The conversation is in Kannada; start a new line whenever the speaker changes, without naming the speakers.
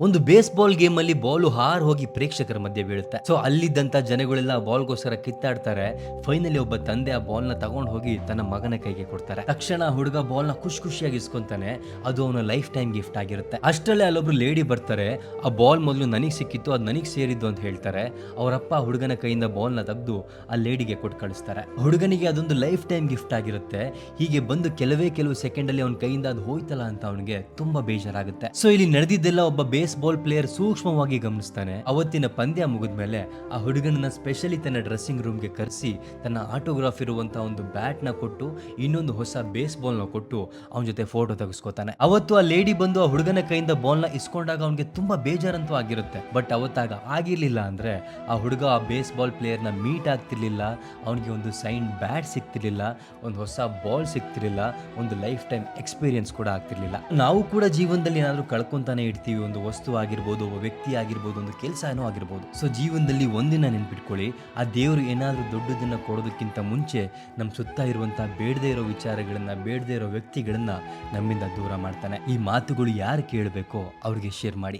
ಒಂದು ಬೇಸ್‌ಬಾಲ್ ಗೇಮಲ್ಲಿ ಬಾಲು ಹಾರ್ ಹೋಗಿ ಪ್ರೇಕ್ಷಕರ ಮಧ್ಯೆ ಬೀಳುತ್ತೆ. ಸೊ ಅಲ್ಲಿದ್ದಂತ ಜನಗಳೆಲ್ಲ ಬಾಲ್‌ಗೋಸ್ಕರ ಕಿತ್ತಾಡ್ತಾರೆ. ಫೈನಲಿ ಒಬ್ಬ ತಂದೆ ಆ ಬಾಲ್‌ನ ತಗೊಂಡು ಹೋಗಿ ತನ್ನ ಮಗನ ಕೈಗೆ ಕೊಡ್ತಾರೆ. ತಕ್ಷಣ ಹುಡುಗ ಬಾಲ್‌ನ ಖುಷಿಯಾಗಿ ಇಸ್ಕೊಂತಾನೆ. ಅದು ಅವನ ಲೈಫ್ ಟೈಮ್ ಗಿಫ್ಟ್ ಆಗಿರುತ್ತೆ. ಅಷ್ಟರಲ್ಲೇ ಅಲ್ಲೊಬ್ರು ಲೇಡಿ ಬರ್ತಾರೆ. ಆ ಬಾಲ್ ಮೊದಲು ನನಗೆ ಸಿಕ್ಕಿತ್ತು, ಅದು ನನಗೆ ಸೇರಿದ್ದು ಅಂತ ಹೇಳ್ತಾರೆ. ಅವರಪ್ಪ ಹುಡುಗನ ಕೈಯಿಂದ ಬಾಲ್‌ನ ತೆಗೆದು ಆ ಲೇಡಿಗೆ ಕೊಟ್ಟು ಕಳಿಸ್ತಾರೆ. ಹುಡುಗನಿಗೆ ಅದೊಂದು ಲೈಫ್ ಟೈಮ್ ಗಿಫ್ಟ್ ಆಗಿರುತ್ತೆ. ಹೀಗೆ ಬಂದು ಕೆಲವು ಸೆಕೆಂಡಲ್ಲಿ ಅವನ ಕೈಯಿಂದ ಅದು ಹೋಯ್ತಲ್ಲ ಅಂತ ಅವನಿಗೆ ತುಂಬಾ ಬೇಜಾರಾಗುತ್ತೆ. ಸೊ ಇಲ್ಲಿ ನಡೆದಿದ್ದೆಲ್ಲ ಒಬ್ಬ ಬೇಸ್‌ಬಾಲ್ ಪ್ಲೇಯರ್ ಸೂಕ್ಷ್ಮವಾಗಿ ಗಮನಿಸ್ತಾನೆ. ಅವತ್ತಿನ ಪಂದ್ಯ ಮುಗಿದ್ಮೇಲೆ ಆ ಹುಡುಗನನ್ನ ಸ್ಪೆಷಲಿ ತನ್ನ ಡ್ರೆಸ್ಸಿಂಗ್ ರೂಮ್‌ಗೆ ಕರೆಸಿ ತನ್ನ ಆಟೋಗ್ರಾಫ್ ಇರುವಂತಹ ಒಂದು ಬ್ಯಾಟ್ ನ ಕೊಟ್ಟು ಇನ್ನೊಂದು ಹೊಸ ಬೇಸ್‌ಬಾಲ್ ನ ಕೊಟ್ಟು ಅವನ ಜೊತೆ ಫೋಟೋ ತೆಗೆಸ್ಕೊತಾನೆ. ಅವತ್ತು ಆ ಲೇಡಿ ಬಂದು ಆ ಹುಡುಗನ ಕೈಯಿಂದ ಬಾಲ್ ನ ಇಸ್ಕೊಂಡಾಗ ಅವನಿಗೆ ತುಂಬಾ ಬೇಜಾರಂತೂ ಆಗಿರುತ್ತೆ. ಬಟ್ ಅವತ್ತಾಗ ಆಗಿರ್ಲಿಲ್ಲ ಅಂದ್ರೆ ಆ ಹುಡುಗ ಆ ಬೇಸ್‌ಬಾಲ್ ಪ್ಲೇಯರ್ ನ ಮೀಟ್ ಆಗ್ತಿರ್ಲಿಲ್ಲ. ಅವನಿಗೆ ಒಂದು ಸೈನ್ ಬ್ಯಾಟ್ ಸಿಗ್ತಿರ್ಲಿಲ್ಲ, ಒಂದು ಹೊಸ ಬಾಲ್ ಸಿಗ್ತಿರ್ಲಿಲ್ಲ, ಒಂದು ಲೈಫ್ ಟೈಮ್ ಎಕ್ಸ್ಪೀರಿಯನ್ಸ್ ಕೂಡ ಆಗ್ತಿರ್ಲಿಲ್ಲ. ನಾವು ಕೂಡ ಜೀವನದಲ್ಲಿ ಏನಾದರೂ ಕಳ್ಕೊಂತಾನೆ ಇರ್ತೀವಿ. ಒಂದು ವಸ್ತು ಆಗಿರ್ಬೋದು, ಒಬ್ಬ ವ್ಯಕ್ತಿ ಆಗಿರ್ಬೋದು, ಒಂದು ಕೆಲಸ ಏನೋ ಆಗಿರ್ಬೋದು. ಸೊ ಜೀವನದಲ್ಲಿ ಒಂದಿನ ನೆನ್ಪಿಟ್ಕೊಳ್ಳಿ, ಆ ದೇವರು ಏನಾದರೂ ದೊಡ್ಡದನ್ನ ಕೊಡೋದಕ್ಕಿಂತ ಮುಂಚೆ ನಮ್ಮ ಸುತ್ತ ಇರುವಂತಹ ಬೇಡದೇ ಇರೋ ವಿಚಾರಗಳನ್ನ, ಬೇಡದೇ ಇರೋ ವ್ಯಕ್ತಿಗಳನ್ನ ನಮ್ಮಿಂದ ದೂರ ಮಾಡ್ತಾನೆ. ಈ ಮಾತುಗಳು ಯಾರು ಕೇಳಬೇಕೋ ಅವ್ರಿಗೆ ಶೇರ್ ಮಾಡಿ.